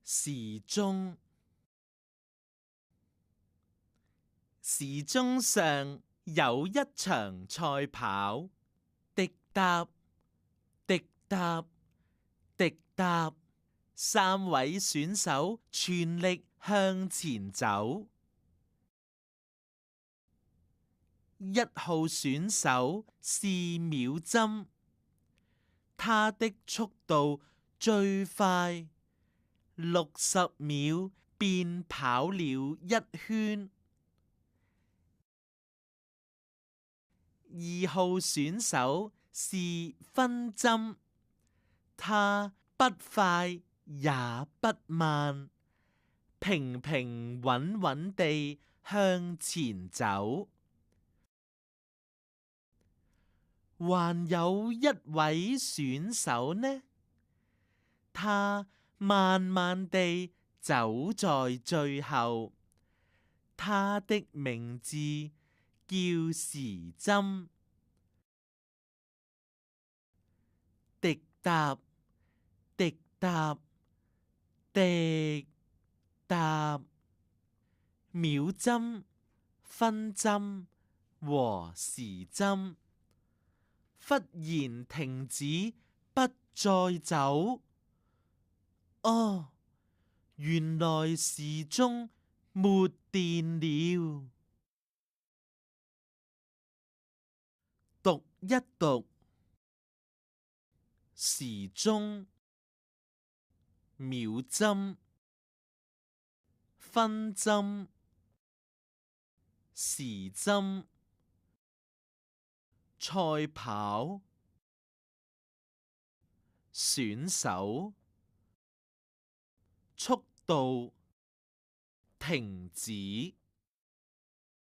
時鐘。時鐘上有一場賽跑，滴答滴答滴答，三位選手全力向前走。1號選手是秒針，他的速度最快，60秒便跑了1圈。2號選手是分針，他不快也不慢，平平穩穩地向前走。還有一位選手呢，他慢慢地走在最後，他的名字叫時針。滴答滴答滴答，秒針、分針和時針忽然停止，不再走。哦，原來時鐘沒電了。讀一讀：時鐘、秒針、分針、時針、賽跑、選手、速度、停止。